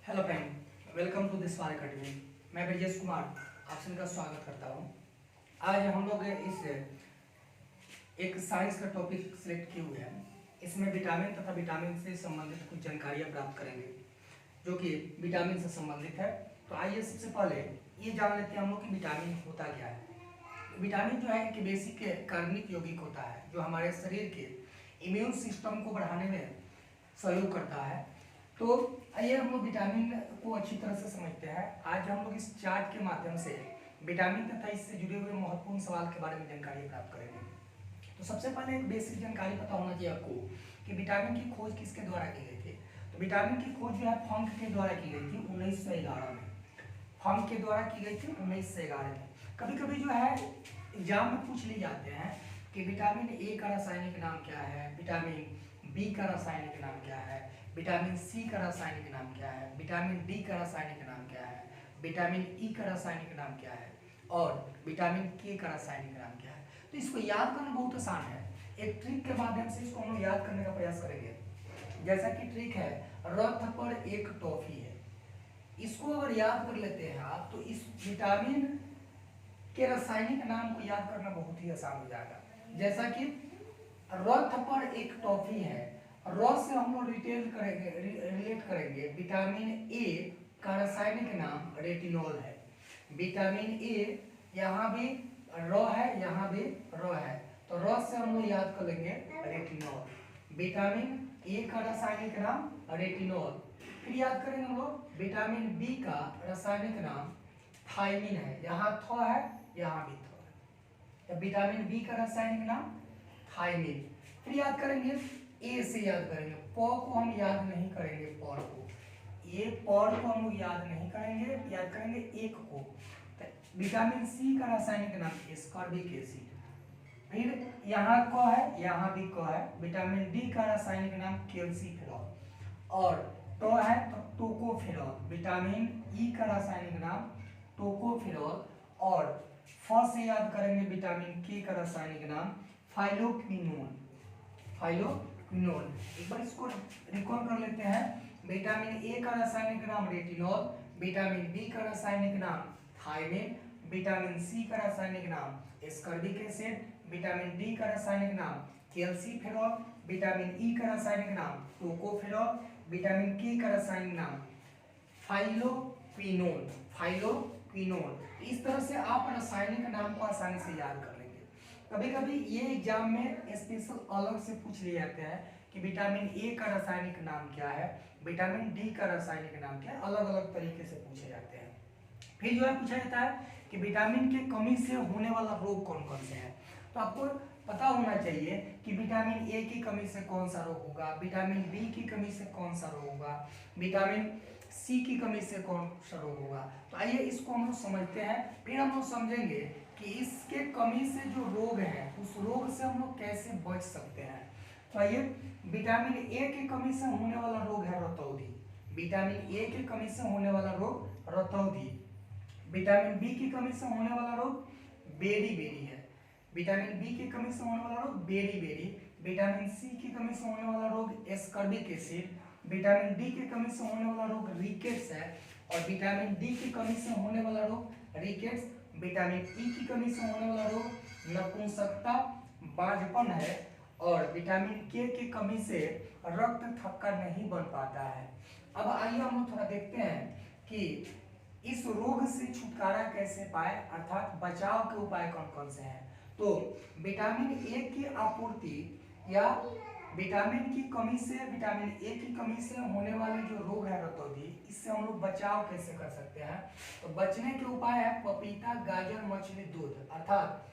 Hello friend, welcome to this war academy. मैं ब्रजेश कुमार आप सभी का स्वागत करता हूं। आज हम लोग इस एक साइंस का टॉपिक सिलेक्ट किए हुए हैं। इसमें विटामिन तथा विटामिन से संबंधित कुछ जानकारियां प्राप्त करेंगे जो कि विटामिन से संबंधित है। तो आइए सबसे पहले ये जान लेते हैं हम लोग कि विटामिन होता क्या है। विटामिन जो है कि बेसिक कार्बनिक यौगिक होता है जो हमारे शरीर के इम्यून सिस्टम को बढ़ाने में सहयोग करता है। तो आइए हम लोग विटामिन को अच्छी तरह से समझते हैं। आज हम लोग इस चार्ट के माध्यम से विटामिन तथा इससे जुड़े हुए महत्वपूर्ण सवाल के बारे में जानकारी प्राप्त करेंगे। तो सबसे पहले एक बेसिक जानकारी पता होना चाहिए आपको कि विटामिन की खोज किसके द्वारा की गई थी। तो विटामिन की खोज जो है फंक के द्वारा की गई थी 1911 में। फंक के द्वारा की गई थी 1911 में। कभी कभी जो है एग्जाम में पूछ लिए जाते हैं कि विटामिन ए का रासायनिक नाम क्या है, विटामिन बी का रासायनिक नाम क्या है, विटामिन सी का रासायनिक नाम क्या है, विटामिन डी का रासायनिक नाम क्या है, विटामिन ई का रासायनिक नाम क्या है और विटामिन के का रासायनिक नाम क्या है। तो इसको याद करना बहुत आसान है। एक ट्रिक के माध्यम से इसको हम लोग याद करने का प्रयास करेंगे। जैसा कि ट्रिक है, रथ पर एक टॉफी है। इसको अगर याद कर लेते हैं आप तो इस विटामिन के रासायनिक नाम को याद करना बहुत ही आसान हो जाएगा। जैसा कि रथ पर एक टॉफी है, र से हम लोग रिलेट करेंगे विटामिन ए का रासायनिक नाम रेटिनॉल है। विटामिन ए यहाँ भी र है, यहाँ भी र है, तो र से हम लोग याद कर लेंगे रेटिनॉल। विटामिन ए का रासायनिक नाम रेटिनॉल। फिर याद करेंगे हम लोग विटामिन बी का रासायनिक नाम थायमिन है। यहाँ थ है, यहाँ भी थ है, तो विटामिन बी का रासायनिक नाम थायमिन। फिर याद करेंगे ए से याद करेंगे, प को हम याद नहीं करेंगे, पर को ये पर को हम लोग याद नहीं करेंगे, याद करेंगे एक को। तो विटामिन सी का रासायनिक नाम एस्कॉर्बिक एसिड। फिर यहाँ क है, यहाँ भी क है। विटामिन डी का रासायनिक नाम कैल्सीफेरॉल और तो है तो टोकोफेरॉल। विटामिन ई का रासायनिक नाम टोकोफेरॉल और फ से याद करेंगे विटामिन के का रासायनिक नाम फाइलोक्विनोन। फाइलोक्विनोन एक बार इसको रिकॉल कर लेते हैं। विटामिन ए का रासायनिक नाम रेटिनॉल, विटामिन बी का रासायनिक नाम थायमिन, विटामिन सी का रासायनिक नाम एस्कॉर्बिक एसिड, विटामिन डी का रासायनिक नाम कैल्सीफेरॉल, विटामिन ई का रासायनिक नाम टोकोफेरॉल, विटामिन के का रासायनिक नाम फाइलोक्विनोन। फाइलोक्विनोन इस तरह से आप रासायनिक नाम को आसानी से याद कर लेंगे। कभी कभी ये एग्जाम में स्पेशल अलग से पूछ लिए जाते हैं कि विटामिन ए का रासायनिक नाम क्या है, विटामिन डी का रासायनिक नाम क्या है, अलग अलग तरीके से पूछे जाते हैं। फिर जो है पूछा जाता है कि विटामिन की कमी से होने वाला रोग कौन कौन से है। तो आपको पता होना चाहिए कि विटामिन ए की कमी से कौन सा रोग होगा, विटामिन बी की कमी से कौन सा रोग होगा, विटामिन सी की कमी से कौन सा रोग होगा। तो आइए इसको हम लोग समझते हैं, फिर हम लोग समझेंगे कि इसके कमी से जो रोग है उस रोग से हम लोग कैसे बच सकते हैं। तो आइए, विटामिन ए की कमी से होने वाला रोग है रतौंधी। विटामिन ए की कमी से होने वाला रोग रतौंधी। विटामिन बी की कमी से होने वाला रोग बेरी बेरी है। विटामिन बी की कमी से होने वाला रोग बेरी बेरी। विटामिन सी की कमी से होने वाला रोग एस्कॉर्बिक एसिड। विटामिन डी की कमी से होने वाला रोग रिकेट्स है और विटामिन डी की कमी से होने वाला रोग रिकेट्स। विटामिन ई की कमी से होने वाला रोग नपुंसकता बांझपन है और विटामिन के की कमी से रक्त थक्का नहीं बन पाता है। अब आइए हम लोग थोड़ा देखते हैं कि इस रोग से छुटकारा कैसे पाए, अर्थात बचाव के उपाय कौन कौन से हैं। तो विटामिन ए की आपूर्ति या विटामिन की कमी से, विटामिन ए की कमी से होने वाले जो रोग है रतौंधी, इससे हम लोग बचाव कैसे कर सकते हैं। तो बचने के उपाय है पपीता, गाजर, मछली, दूध। अर्थात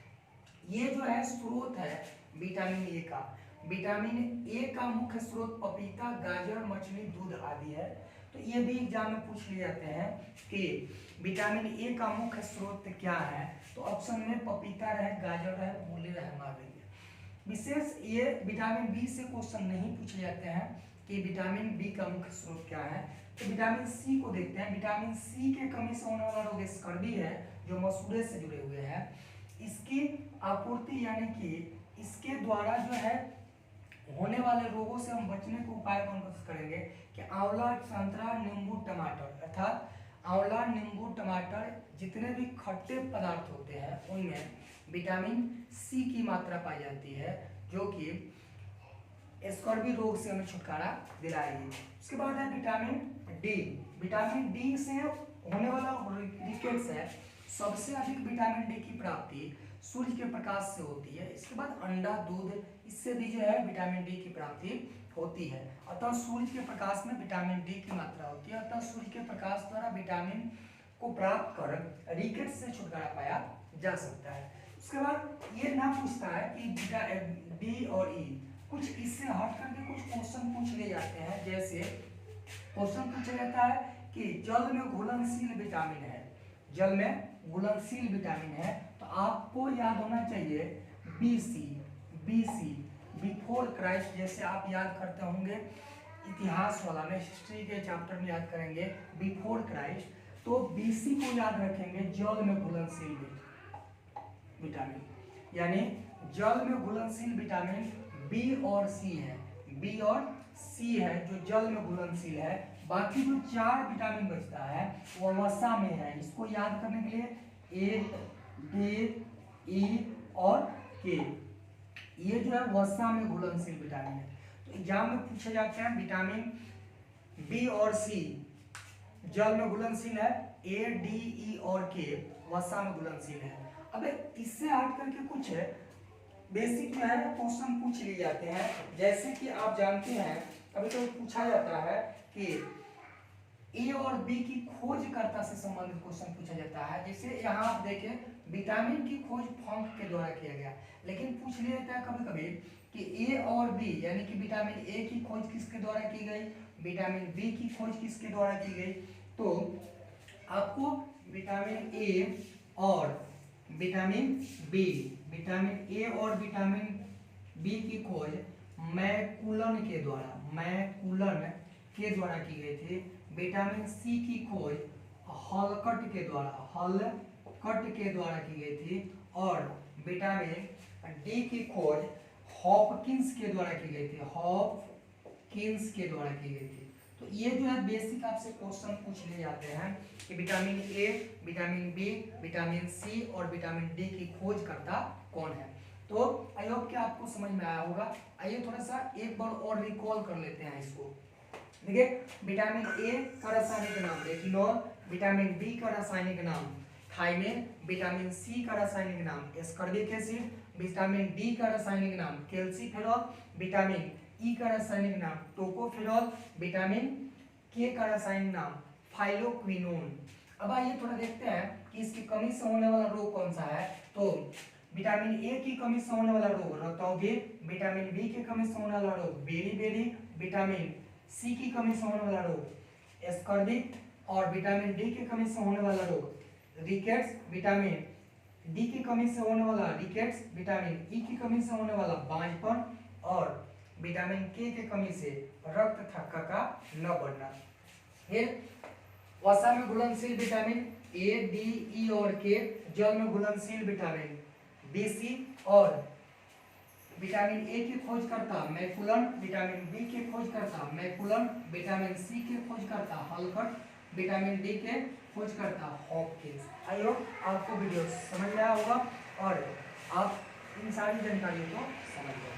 ये जो है स्रोत है विटामिन ए का। विटामिन ए का मुख्य स्रोत पपीता, गाजर, मछली, दूध आदि है। तो ये भी एग्जाम में पूछ लिए जाते हैं कि विटामिन ए का मुख्य स्रोत क्या है। तो ऑप्शन में पपीता रहे, गाजर रहे, मूली रहे, मार देंगे। विशेष ये विटामिन बी से क्वेश्चन नहीं पूछे जाते हैं कि विटामिन बी का मुख्य स्रोत क्या है। तो विटामिन सी को देखते हैं। विटामिन सी के कमी से होने वाला रोग स्कर्वी है जो मसूड़े से जुड़े हुए हैं। इसकी आपूर्ति यानी कि इसके द्वारा जो है होने वाले रोगों से हम बचने के उपाय कौन कोशिश करेंगे कि आंवला, संतरा, नींबू, टमाटर, अर्थात आंवला, नींबू, टमाटर जितने भी खट्टे पदार्थ होते हैं उनमें विटामिन सी की मात्रा पाई जाती है, जो कि स्कर्वी रोग से हमें छुटकारा दिलाएगी। उसके बाद है विटामिन डी। विटामिन डी से होने वाला रिकेट्स है, सबसे अधिक विटामिन डी की प्राप्ति सूर्य के प्रकाश से होती है। इसके बाद अंडा, दूध, इससे भी जो है विटामिन डी की प्राप्ति होती है। अतः सूर्य के प्रकाश में विटामिन डी की मात्रा होती है। अतः सूर्य के प्रकाश द्वारा विटामिन को प्राप्त कर रिकेट्स से छुटकारा पाया जा सकता है। उसके बाद ये ना पूछता है कि डी और ई, कुछ इससे हट करके कुछ क्वेश्चन पूछ ले जाते हैं। जैसे क्वेश्चन पूछा जाता है कि जल में घुलनशील विटामिन है, जल में घुलनशील विटामिन है, तो आपको याद होना चाहिए बीसी बिफोर क्राइस्ट। जैसे आप याद करते होंगे इतिहास वाला में, हिस्ट्री के चैप्टर में याद करेंगे बिफोर क्राइस्ट, तो बीसी को याद रखेंगे जल में घुलनशील विटामिन, यानी जल में घुलनशील विटामिन बी और सी है, बी और सी है जो जल में घुलनशील है। बाकी जो 4 विटामिन बचता है वो वसा में है। इसको याद करने के लिए ए, डी, ई और के, ये जो है वसा में घुलनशील विटामिन है। तो एग्जाम में पूछे जाते हैं विटामिन बी और सी जल में घुलनशील है, ए, डी, ई और के वसा में घुलनशील है। अब इससे हट करके कुछ बेसिक जो है क्वेश्चन पूछ लिए जाते हैं। जैसे कि आप जानते हैं कभी कभी पूछा जाता है कि ए और बी की खोजकर्ता से संबंधित क्वेश्चन पूछा जाता है। जैसे यहाँ आप देखें विटामिन की खोज फंक के द्वारा किया गया, लेकिन पूछ लिया जाता है कभी कभी कि ए और बी, यानी कि विटामिन ए की खोज किसके द्वारा की गई, विटामिन बी की खोज किसके द्वारा की गई। तो आपको विटामिन ए और विटामिन बी, विटामिन ए और विटामिन बी की खोज मैकुलन के द्वारा की गई थी। विटामिन सी की खोज हॉलकट के द्वारा की गई थी। और विटामिन डी की खोज हॉपकिंस के द्वारा की गई थी, हॉपकिंस के द्वारा की गई थी। तो ये जो है बेसिक आपसे क्वेश्चन पूछ लिए जाते हैं कि vitamin A, vitamin B, vitamin C और विटामिन डी की खोजकर्ता कौन है। तो आई होप कि आपको समझ में आया होगा। आइए थोड़ा सा एक बार और रिकॉल कर लेते हैं इसको। देखिए विटामिन ए का रासायनिक नाम रेटिनॉल, विटामिन बी का रासायनिक नाम थायमिन, विटामिन सी का रासायनिक नाम एस्कॉर्बिक एसिड, विटामिन डी का रासायनिक नाम कैल्सिफेरॉल, विटामिन ई का रासायनिक नाम टोकोफेरॉल, विटामिन के का रासायनिक नाम फाइलोक्विनोन। अब आइए थोड़ा देखते हैं कि इसकी कमी से होने वाला रोग कौन सा है। तो विटामिन ए की कमी से होने वाला रोग रक्तौघिक, विटामिन बी की कमी से होने वाला रोग बेरी, विटामिन सी की कमी से होने वाला रोग एस्कॉर्बिक और विटामिन डी की कमी से होने वाला रोग रिकेट्स, विटामिन डी की कमी से होने वाला रिकेट्स, विटामिन ई की कमी से होने वाला बांझपन और विटामिन के कमी से रक्त थक्का का न बढ़ना। फिर वसा में घुलनशील विटामिन ए, डी, ई और के, जल में घुलनशील विटामिन बी, सी और विटामिन ए की खोजकर्ता मैकुलन, विटामिन बी के खोजकर्ता मैकुलन, विटामिन सी के खोजकर्ता हॉलकट, विटामिन डी के खोजकर्ता हॉपकिंस। आई होप आपको वीडियो समझ में आया होगा और आप इन सारी जानकारियों को समझ गए।